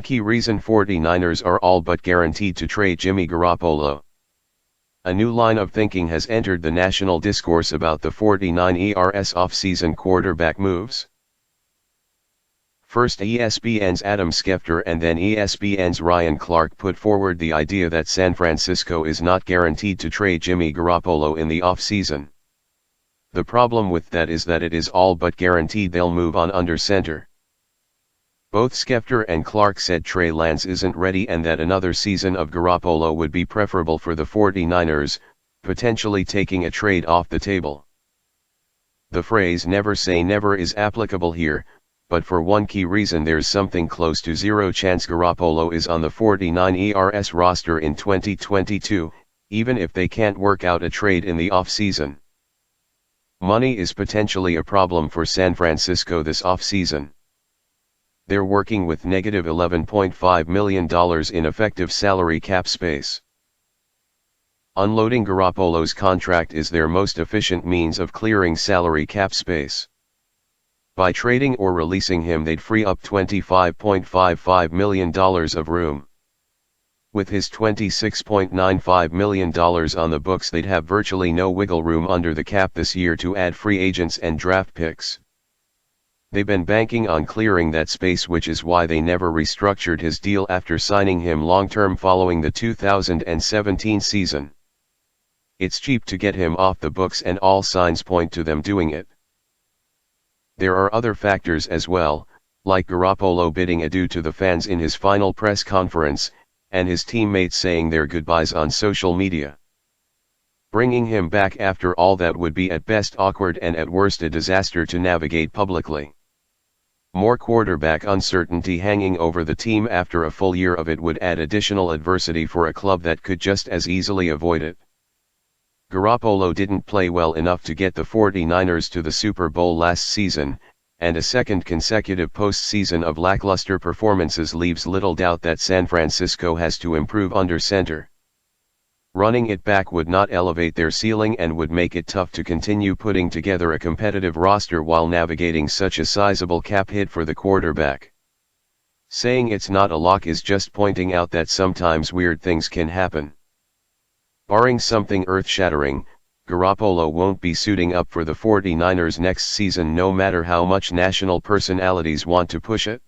One key reason 49ers are all but guaranteed to trade Jimmy Garoppolo. A new line of thinking has entered the national discourse about the 49ers offseason quarterback moves. First ESPN's Adam Schefter and then ESPN's Ryan Clark put forward the idea that San Francisco is not guaranteed to trade Jimmy Garoppolo in the offseason. The problem with that is that it is all but guaranteed they'll move on under center. Both Schefter and Clark said Trey Lance isn't ready and that another season of Garoppolo would be preferable for the 49ers, potentially taking a trade off the table. The phrase "never say never" is applicable here, but for one key reason: there's something close to zero chance Garoppolo is on the 49ers roster in 2022, even if they can't work out a trade in the offseason. Money is potentially a problem for San Francisco this offseason. They're working with negative $11.5 million in effective salary cap space. Unloading Garoppolo's contract is their most efficient means of clearing salary cap space. By trading or releasing him, they'd free up $25.55 million of room. With his $26.95 million on the books, they'd have virtually no wiggle room under the cap this year to add free agents and draft picks. They've been banking on clearing that space, which is why they never restructured his deal after signing him long-term following the 2017 season. It's cheap to get him off the books, and all signs point to them doing it. There are other factors as well, like Garoppolo bidding adieu to the fans in his final press conference, and his teammates saying their goodbyes on social media. Bringing him back after all that would be at best awkward and at worst a disaster to navigate publicly. More quarterback uncertainty hanging over the team after a full year of it would add additional adversity for a club that could just as easily avoid it. Garoppolo didn't play well enough to get the 49ers to the Super Bowl last season, and a second consecutive postseason of lackluster performances leaves little doubt that San Francisco has to improve under center. Running it back would not elevate their ceiling and would make it tough to continue putting together a competitive roster while navigating such a sizable cap hit for the quarterback. Saying it's not a lock is just pointing out that sometimes weird things can happen. Barring something earth-shattering, Garoppolo won't be suiting up for the 49ers next season, no matter how much national personalities want to push it.